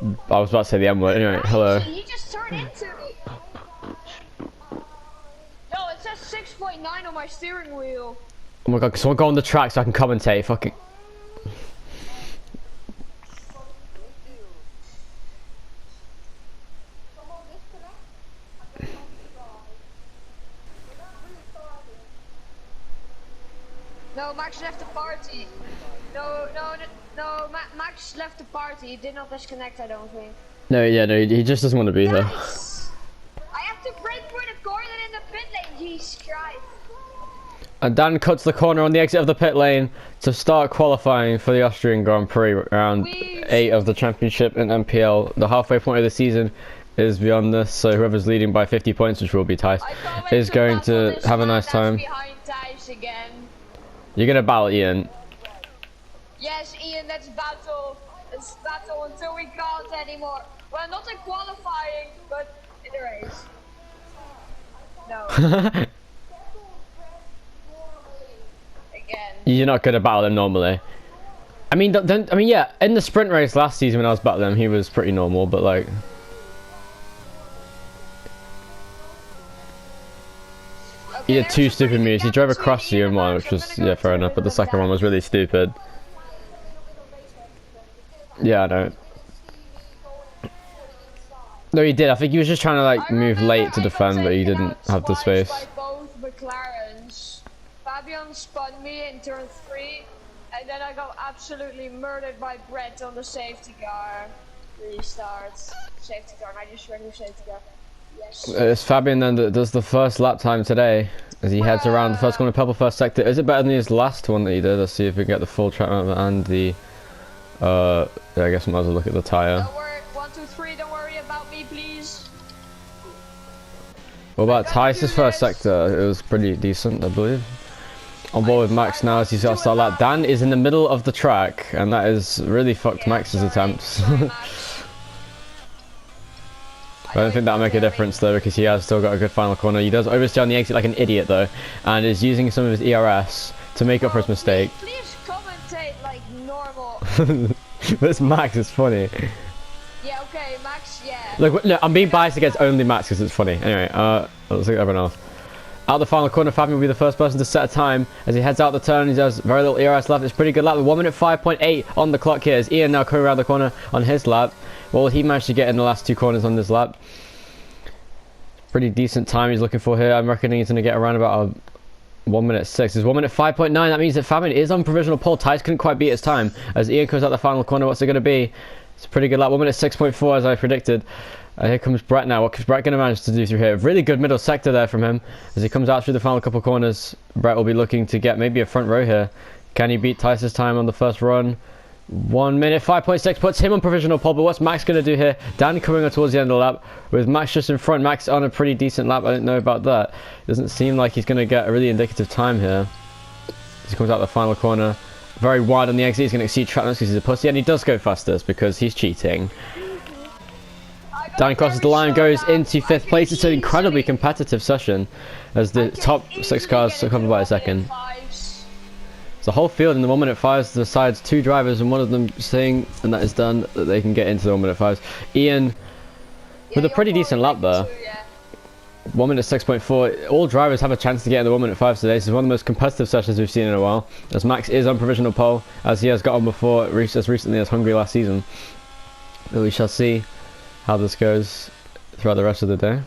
I was about to say the M word. Anyway, hello. He just turned into me. No, it says 6.9 on my steering wheel. Oh my god, can someone go on the track so I can commentate? Fucking. No, Max left the party. No, Max left the party. He did not disconnect, I don't think. No, yeah, no, he just doesn't want to be here. Nice. I have to brake for the corner in the pit lane, Jesus Christ. And Dan cuts the corner on the exit of the pit lane to start qualifying for the Austrian Grand Prix round 8 of the championship in NPL. The halfway point of the season is beyond this, so whoever's leading by 50 points, which will be Tice, is going to have a nice time. Behind Tice again. You're gonna battle Ian. Yes, Ian, that's battle. It's battle until we can't anymore. Well, not in qualifying, but in the race. No. Again. You're not gonna battle him normally. I mean, yeah, in the sprint race last season when I was battling him, he was pretty normal, but like. He had two stupid moves. He drove across you in one, which was, yeah, fair enough, but the second one was really stupid. Yeah, I know. No, he did. I think he was just trying to like move late to defend, but he didn't have the space. Both McLarens. Fabian spun me in turn 3, and then I got absolutely murdered by Brett on the safety car. Restart. Safety car, and I just ran with safety car. Yes. It's Fabian then that does the first lap time today as he heads around the first corner, purple first sector. Is it better than his last one that he did? Let's see if we can get the full track map and the. Yeah, I guess I might as well look at the tyre. Don't worry, 1, 2, 3. Don't worry about me, please. What about Tice's first sector? It was pretty decent, I believe. On board with Max now as he's got to start lap. Dan is in the middle of the track, and that is really fucked Max's attempts. I don't think that'll make a difference though, because he has still got a good final corner. He does oversteer on the exit like an idiot though, and is using some of his ERS to make up for his mistake. Please commentate like normal. This Max is funny. Yeah, okay, Max, yeah. Look, no, I'm being biased against only Max because it's funny. Anyway, let's look at everyone else. Out the final corner, Fabian will be the first person to set a time as he heads out the turn. He does very little ERS left. It's pretty good lap. 1 minute 5.8 on the clock here. As Ian now coming around the corner on his lap. Well, he managed to get in the last 2 corners on this lap. Pretty decent time he's looking for here. I'm reckoning he's going to get around about a 1 minute 6. It's 1 minute 5.9. That means that Fabian is on provisional pole. Tice couldn't quite beat his time. As Ian comes out the final corner, what's it going to be? It's a pretty good lap. 1 minute 6.4 as I predicted. Here comes Brett now. What is Brett going to manage to do through here? Really good middle sector there from him. As he comes out through the final couple corners, Brett will be looking to get maybe a front row here. Can he beat Tice's time on the first run? 1 minute 5.6 puts him on provisional pole, but what's Max going to do here? Dan coming on towards the end of the lap with Max just in front. Max on a pretty decent lap. I don't know about that. Doesn't seem like he's going to get a really indicative time here. As he comes out the final corner. Very wide on the exit. He's going to exceed track limits because he's a pussy, and he does go fastest because he's cheating. Dan crosses the line, goes into 5th place. It's an incredibly competitive session as the top 6 cars are covered by a second. The whole field in the 1 minute 5s decides 2 drivers, and one of them saying, and that is done, that they can get into the 1 minute 5s. Ian with a pretty decent lap there. 1 minute 6.4. All drivers have a chance to get in the 1 minute 5s today. This is one of the most competitive sessions we've seen in a while, as Max is on provisional pole, as he has got on before as recently as Hungary last season. But we shall see how this goes throughout the rest of the day,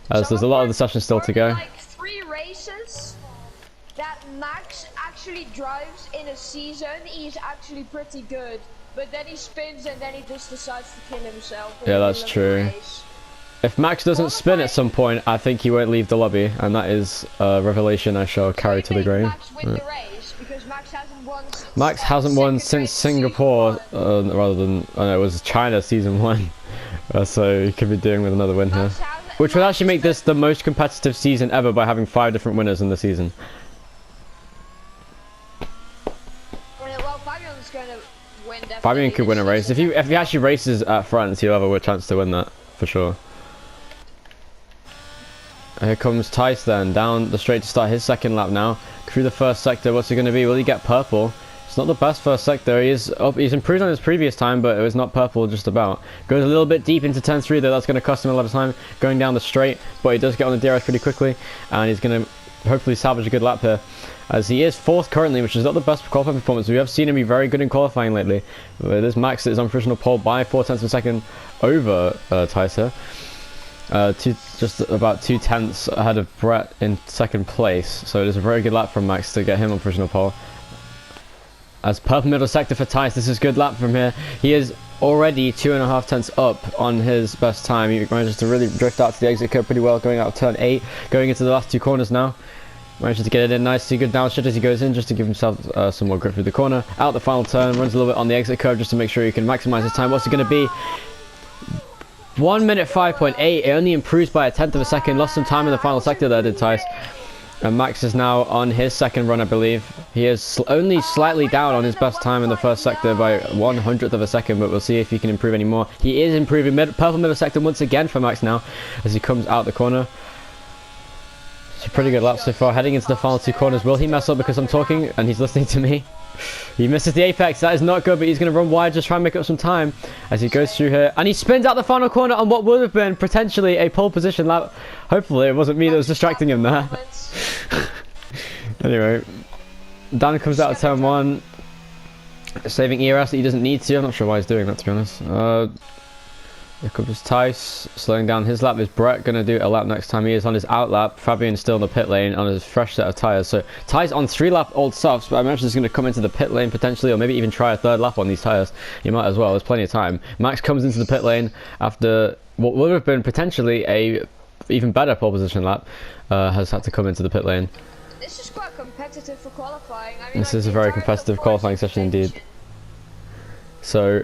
as there's a lot of the session still to go. Like 3 races that Max actually drives in a season, he's actually pretty good, but then he spins and then he just decides to kill himself. Yeah, that's true. If Max doesn't spin at some point, I think he won't leave the lobby, and that is a revelation I shall carry to the grave. Max win the race, because Max hasn't won since Singapore, rather than, oh no, it was China season 1. So he could be doing with another win here, which would actually make this the most competitive season ever by having 5 different winners in the season. Well, Fabian's going to win. Fabian could win a race if he actually races at France. He'll have a chance to win that for sure. Here comes Tice then down the straight to start his second lap now through the first sector. What's it going to be? Will he get purple? It's not the best first sector. He's improved on his previous time, but it was not purple just about. Goes a little bit deep into turn 3 though. That's going to cost him a lot of time going down the straight, but he does get on the DRS pretty quickly, and he's going to hopefully salvage a good lap here, as he is 4th currently, which is not the best qualifying performance. We have seen him be very good in qualifying lately. This Max is on provisional pole by 0.4 of a second over Tice here. Just about 0.2 ahead of Brett in 2nd place, so it is a very good lap from Max to get him on provisional pole. As purple middle sector for Tice, this is a good lap from here. He is already 2.5 up on his best time. He manages to really drift out to the exit curve pretty well, going out of turn 8, going into the last 2 corners now. Manages to get it in nicely, good downshift as he goes in, just to give himself some more grip through the corner. Out the final turn, runs a little bit on the exit curve just to make sure he can maximize his time. What's it going to be? 1 minute 5.8. It only improves by 1/10 of a second. Lost some time in the final sector there, did Tice. And Max is now on his 2nd run, I believe. He is only slightly down on his best time in the 1st sector by 1/100th of a second, but we'll see if he can improve any more. He is improving. Purple middle sector once again for Max now, as he comes out the corner. It's a pretty good lap so far. Heading into the final 2 corners. Will he mess up because I'm talking and he's listening to me? He misses the apex. That is not good, but he's going to run wide, just try and make up some time as he goes through here. And he spins out the final corner on what would have been potentially a pole position lap. Hopefully it wasn't me that was distracting him there. Anyway, Dan comes out of turn 1, saving ERS that he doesn't need to. I'm not sure why he's doing that, to be honest. Here comes Tice, slowing down his lap. Is Brett going to do a lap next time? He is on his out lap. Fabian's still in the pit lane on his fresh set of tyres. So Tice on 3 lap old softs, but I imagine he's going to come into the pit lane potentially, or maybe even try a 3rd lap on these tyres. He might as well, there's plenty of time. Max comes into the pit lane after what would have been potentially a even better pole position lap. Has had to come into the pit lane. This is quite competitive for qualifying. I mean, this is a very competitive qualifying session indeed. So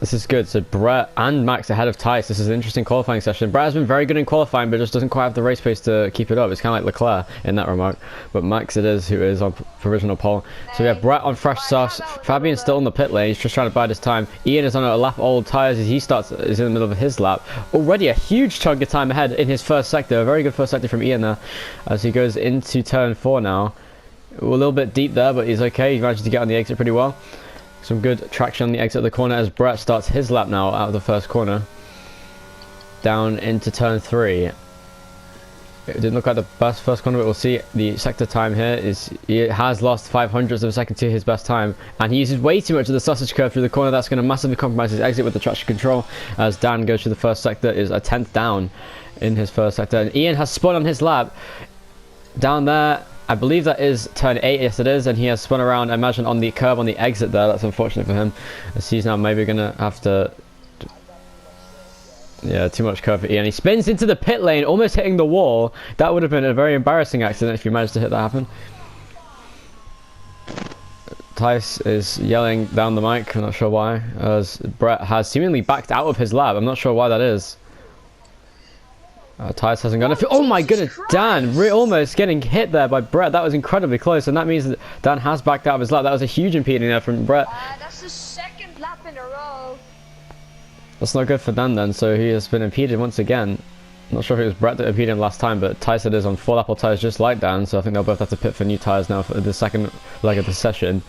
this is good. So Brett and Max ahead of Tice. This is an interesting qualifying session. Brett has been very good in qualifying, but just doesn't quite have the race pace to keep it up. It's kind of like Leclerc in that remark. But Max it is who is on provisional pole. So we have Brett on fresh softs. Fabian's still in the pit lane. He's just trying to bide his time. Ian is on a lap old tyres as he is in the middle of his lap. Already a huge chunk of time ahead in his 1st sector. A very good 1st sector from Ian there as he goes into turn 4 now. A little bit deep there, but he's okay. He managed to get on the exit pretty well. Some good traction on the exit of the corner as Brett starts his lap now out of the 1st corner. Down into turn 3. It didn't look like the best 1st corner, but we'll see. The sector time here is, he has lost 0.05 of a second to his best time, and he uses way too much of the sausage curve through the corner. That's going to massively compromise his exit with the traction control as Dan goes through the 1st sector, is a 10th down in his 1st sector. And Ian has spun on his lap down there. I believe that is turn 8, yes it is, and he has spun around, I imagine, on the curb on the exit there. That's unfortunate for him, as he's now maybe going to have to... Yeah, too much curve for Ian. He spins into the pit lane, almost hitting the wall. That would have been a very embarrassing accident if you managed to hit that happen. Tice is yelling down the mic, I'm not sure why, as Brett has seemingly backed out of his lap. I'm not sure why that is. Tice hasn't gone. Oh my goodness, Dan almost getting hit there by Brett. That was incredibly close, and that means that Dan has backed out of his lap. That was a huge impeding there from Brett. That's the 2nd lap in a row. That's not good for Dan then, so he has been impeded once again. I'm not sure if it was Brett that impeded him last time, but Tice is on 4 lap tyres just like Dan, so I think they'll both have to pit for new tyres now for the 2nd leg of the session.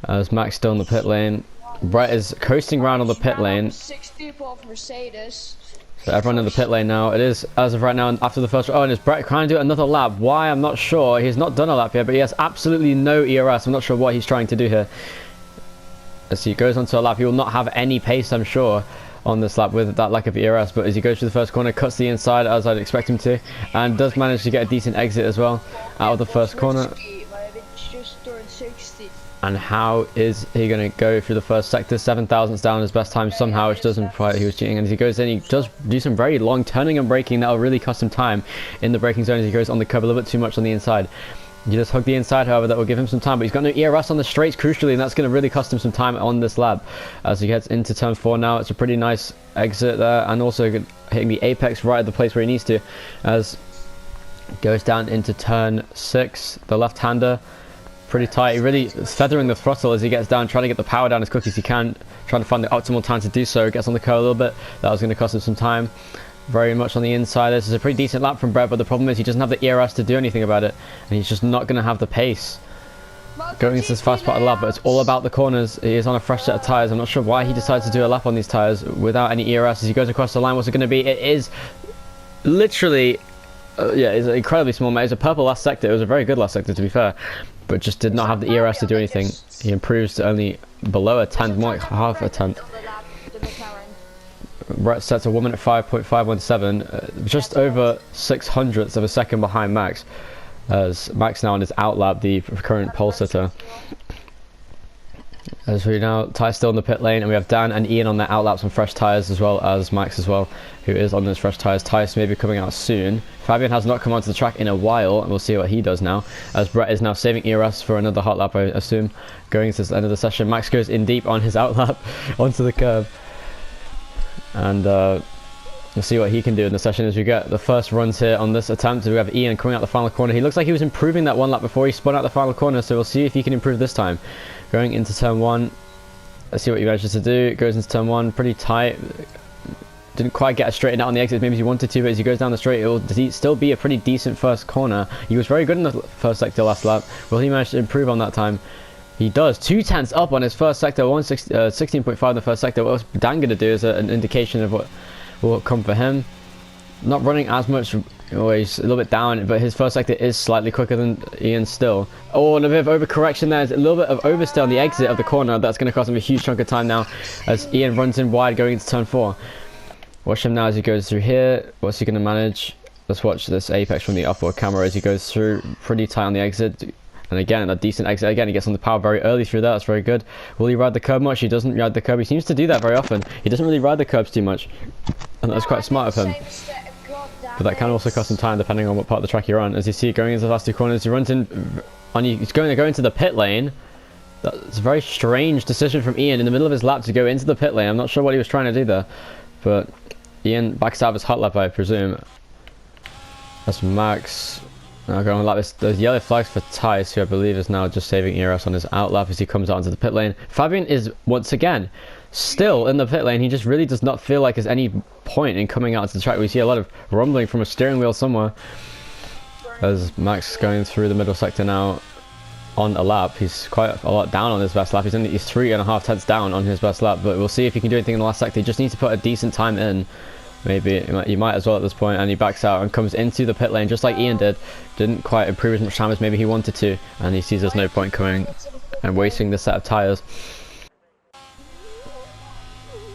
As Max still in the pit lane. Brett is coasting around on the pit lane. 6 people off Mercedes. So everyone in the pit lane now. It is, as of right now, after the first... Oh, and is Brett trying to do another lap? Why? I'm not sure. He's not done a lap yet, but he has absolutely no ERS. I'm not sure what he's trying to do here. As he goes onto a lap, he will not have any pace, I'm sure, on this lap with that lack of ERS. But as he goes through the 1st corner, cuts the inside, as I'd expect him to, and does manage to get a decent exit as well out of the 1st corner. And how is he going to go through the 1st sector? 7 thousandths down his best time somehow, which doesn't imply he was cheating. And as he goes in, he does do some very long turning and braking. That will really cost him time in the braking zone as he goes on the curb a little bit too much on the inside. He does hug the inside, however, that will give him some time. But he's got no ERS on the straights, crucially, and that's going to really cost him some time on this lap. As he gets into turn 4 now, it's a pretty nice exit there. And also hitting the apex right at the place where he needs to. As goes down into turn 6, the left-hander. Pretty tight, really feathering the throttle as he gets down, trying to get the power down as quick as he can, trying to find the optimal time to do so. Gets on the curve a little bit. That was going to cost him some time. Very much on the inside. This is a pretty decent lap from Brett, but the problem is he doesn't have the ERS to do anything about it, and he's just not going to have the pace going into this fast part of the lap, but it's all about the corners. He is on a fresh set of tyres. I'm not sure why he decided to do a lap on these tyres without any ERS as he goes across the line. What's it going to be? It is literally, yeah, it's an incredibly small map. It's a purple last sector. It was a very good last sector, to be fair, but just did not have the ERS to do anything. He improves to only below a tenth, more like half a tenth. Brett sets a 1 minute 5.517, just over 600ths of a second behind Max, as Max now on his outlap, the current pole sitter. As we now, Ty's still in the pit lane, and we have Dan and Ian on their outlaps on fresh tyres, as well as Max as well, who is on those fresh tyres. Ty's maybe coming out soon. Fabian has not come onto the track in a while, and we'll see what he does now, as Brett is now saving ERS for another hot lap, I assume, going to the end of the session. Max goes in deep on his outlap onto the curb, and we'll see what he can do in the session as we get the first runs here on this attempt. We have Ian coming out the final corner. He looks like he was improving that one lap before he spun out the final corner, so we'll see if he can improve this time. Going into turn 1, let's see what he manages to do. Goes into turn 1 pretty tight. Didn't quite get a straighten out on the exit maybe as he wanted to, but as he goes down the straight, it will still be a pretty decent first corner. He was very good in the first sector last lap. Will he manage to improve on that time? He does. 2 tenths up on his first sector, 16.5 in the first sector. What Dan going to do is an indication of what will come for him. Not running as much, always a little bit down, but his first sector is slightly quicker than Ian still. Oh, and a bit of overcorrection there. There's a little bit of oversteer on the exit of the corner. That's going to cost him a huge chunk of time now as Ian runs in wide going into turn 4. Watch him now as he goes through here. What's he going to manage? Let's watch this apex from the upward camera as he goes through pretty tight on the exit. And again, a decent exit. Again, he gets on the power very early through that. That's very good. Will he ride the curb much? He doesn't ride the curb. He seems to do that very often. He doesn't really ride the curbs too much. And that's quite smart of him. But that can also cost him time depending on what part of the track you're on. As you see, going into the last 2 corners, he runs in on you. He's going to go into the pit lane. That's a very strange decision from Ian in the middle of his lap to go into the pit lane. I'm not sure what he was trying to do there. But Ian backs out of his hot lap, I presume. That's Max. Now going like this, there's yellow flags for Tice, who I believe is now just saving ERS on his outlap as he comes out into the pit lane. Fabian is once again still in the pit lane. He just really does not feel like there's any point in coming out into the track. We see a lot of rumbling from a steering wheel somewhere. As Max going through the middle sector now on a lap. He's quite a lot down on his best lap. He's 3.5 tenths down on his best lap, but we'll see if he can do anything in the last sector. He just needs to put a decent time in. Maybe he might as well at this point, and he backs out and comes into the pit lane just like Ian did. Didn't quite improve as much time as maybe he wanted to, and he sees there's no point coming and wasting the set of tyres.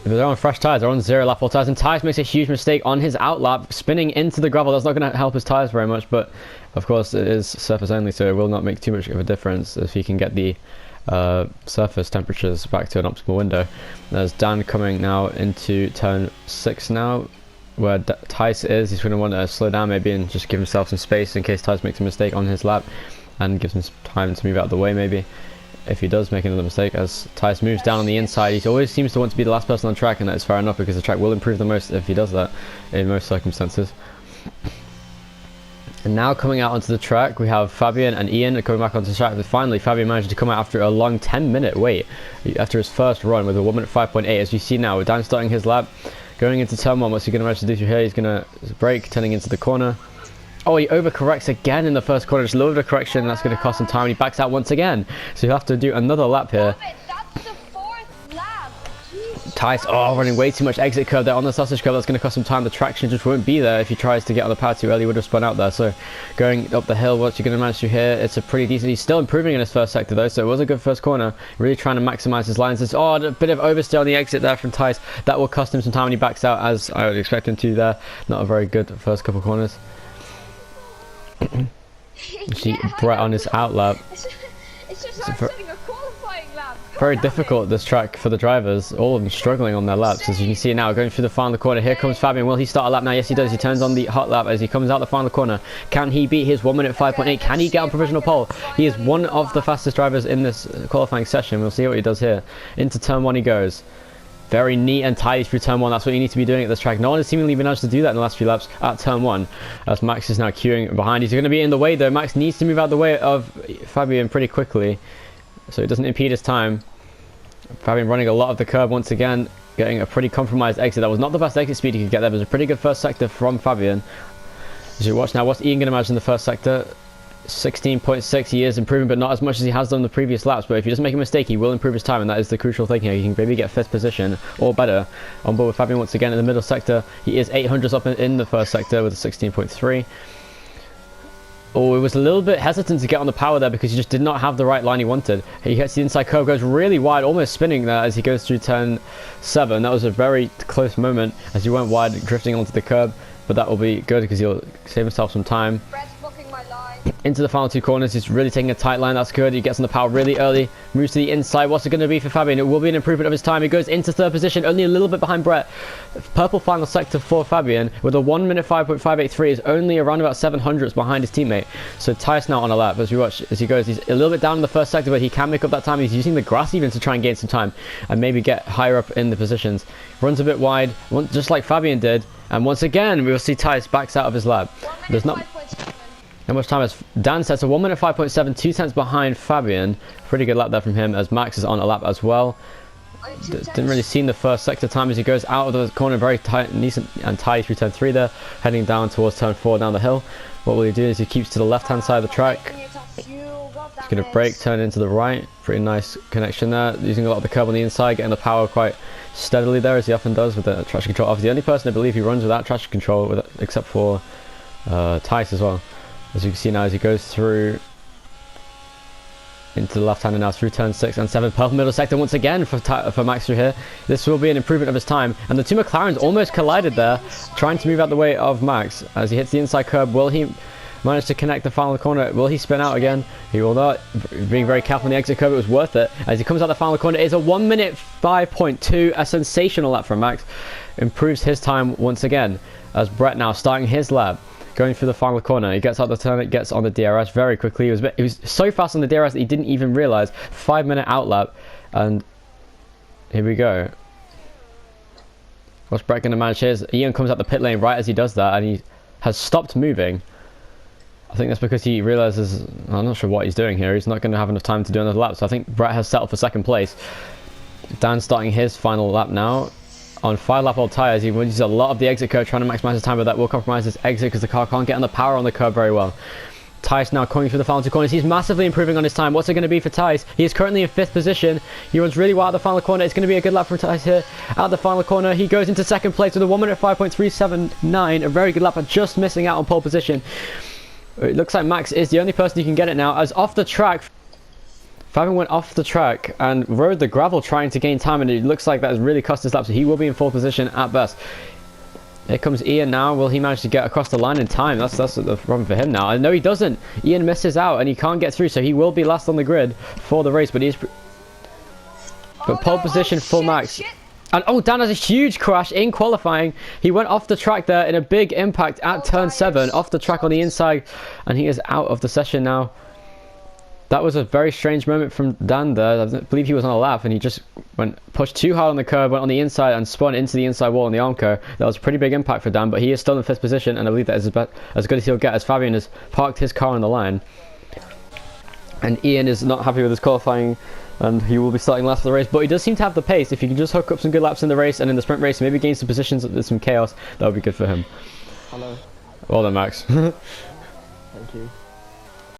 If they're on fresh tyres, they're on 0 lap all tyres, and Tyres makes a huge mistake on his outlap, spinning into the gravel. That's not going to help his tyres very much, but of course it is surface only, so it will not make too much of a difference if he can get the surface temperatures back to an optimal window. There's Dan coming now into turn 6 now, where Tice is. He's going to want to slow down maybe and just give himself some space in case Tice makes a mistake on his lap, and gives him some time to move out of the way maybe if he does make another mistake. As Tice moves down on the inside, he always seems to want to be the last person on track, and that is fair enough because the track will improve the most if he does that in most circumstances. And now coming out onto the track, we have Fabian and Ian coming back onto the track. Finally, Fabian managed to come out after a long 10-minute wait after his first run with a 1 minute 5.8. As you see now, with Dan starting his lap, going into turn 1. What's he going to manage to do through here? He's going to brake, turning into the corner. Oh, he overcorrects again in the first corner. Just a little bit of correction, and that's going to cost him time. And he backs out once again. So he'll have to do another lap here. That's the 4th lap. Tice, running way too much exit curve there on the sausage curve. That's going to cost him time. The traction just won't be there if he tries to get on the power too early. He would have spun out there. So going up the hill, what's he going to manage to here? It's a pretty decent. He's still improving in his first sector though, so it was a good first corner. Really trying to maximize his lines. It's a bit of oversteer on the exit there from Tice. That will cost him some time when he backs out, as I would expect him to there. Not a very good first couple corners. You see Brett on his outlap. It's just like setting a qualifying lap. Very difficult this track for the drivers, all of them struggling on their laps. As you can see now, going through the final corner, here comes Fabian. Will he start a lap now? Yes he does. He turns on the hot lap as he comes out the final corner. Can he beat his 1 minute 5.8? Can he get on provisional pole? He is one of the fastest drivers in this qualifying session. We'll see what he does here. Into turn 1 he goes. Very neat and tidy through turn 1. That's what you need to be doing at this track. No one has seemingly been able to do that in the last few laps at turn 1. As Max is now queuing behind. He's going to be in the way though. Max needs to move out the way of Fabian pretty quickly, so it doesn't impede his time. Fabian running a lot of the curb once again, getting a pretty compromised exit. That was not the best exit speed he could get there. It was a pretty good first sector from Fabian. As you watch now, what's Ian going to manage in the first sector? 16.6. He is improving, but not as much as he has done the previous laps. But if he doesn't make a mistake, he will improve his time, and that is the crucial thing here. He can maybe get 5th position or better. On board with Fabian once again in the middle sector. He is 800s up in the first sector with a 16.3. Oh, it was a little bit hesitant to get on the power there because he just did not have the right line he wanted. He gets the inside curve, goes really wide, almost spinning there as he goes through turn 7. That was a very close moment as he went wide, drifting onto the curb. But that will be good because he'll save himself some time. Brett's blocking my line. Into the final 2 corners, he's really taking a tight line. That's good. He gets on the power really early, moves to the inside. What's it going to be for Fabian? It will be an improvement of his time. He goes into 3rd position, only a little bit behind Brett. Purple final sector for Fabian with a 1 minute 5.583 is only around about 700s behind his teammate. So Tice now on a lap as we watch as he goes. He's a little bit down in the first sector, but he can make up that time. He's using the grass even to try and gain some time and maybe get higher up in the positions. Runs a bit wide, just like Fabian did. And once again, we will see Tice backs out of his lap. There's not much time as Dan sets a 1 minute 5.7, 2 tenths behind Fabian. Pretty good lap there from him as Max is on a lap as well. Didn't really see in the first sector time as he goes out of the corner very tight and tight through turn 3 there, heading down towards turn 4 down the hill. What will he do is he keeps to the left hand side of the track. He's going to brake, turn into the right. Pretty nice connection there, using a lot of the curb on the inside, getting the power quite steadily there as he often does with the traction control. Obviously the only person I believe he runs without traction control except for Tice as well. As you can see now as he goes through into the left hander now through turn 6 and 7. Purple middle sector once again for Max through here. This will be an improvement of his time, and the 2 McLarens almost collided there, trying to move out the way of Max as he hits the inside curb. Will he manage to connect the final corner? Will he spin out again? He will not. Being very careful on the exit curb, it was worth it as he comes out the final corner. It is a 1 minute 5.2, a sensational lap from Max. Improves his time once again as Brett now starting his lap, going through the final corner. He gets out the turn, it gets on the DRS very quickly. He was so fast on the DRS that he didn't even realize. 5 minute outlap, and here we go. What's Brett going to manage here? Ian comes out the pit lane right as he does that, and he has stopped moving. I think that's because he realizes, I'm not sure what he's doing here. He's not going to have enough time to do another lap. So I think Brett has settled for 2nd place. Dan starting his final lap now on 5 lap old tyres. He uses a lot of the exit curve trying to maximize his time, but that will compromise his exit because the car can't get on the power on the curb very well. Tice now coming through the final 2 corners. He's massively improving on his time. What's it going to be for Tice? He is currently in 5th position. He runs really well at the final corner. It's going to be a good lap from Tice here. Out the final corner, he goes into 2nd place with a 1 minute 5.379. A very good lap, but just missing out on pole position. It looks like Max is the only person who can get it now, as off the track, Fabian went off the track and rode the gravel trying to gain time, and it looks like that has really cost his lap, so he will be in 4th position at best. Here comes Ian now. Will he manage to get across the line in time? That's the problem for him now. I know he doesn't. Ian misses out and he can't get through, so he will be last on the grid for the race, but he's... But pole position for Max. And oh, Dan has a huge crash in qualifying. He went off the track there in a big impact at turn 7, off the track on the inside, and he is out of the session now. That was a very strange moment from Dan there. I believe he was on a lap and he just pushed too hard on the curve, went on the inside and spun into the inside wall on the Armco. That was a pretty big impact for Dan, but he is still in 5th position, and I believe that is as good as he'll get, as Fabian has parked his car on the line. And Ian is not happy with his qualifying, and he will be starting last for the race, but he does seem to have the pace. If he can just hook up some good laps in the race and in the sprint race, maybe gain some positions with some chaos, that would be good for him. Hello. Well done, Max. Thank you.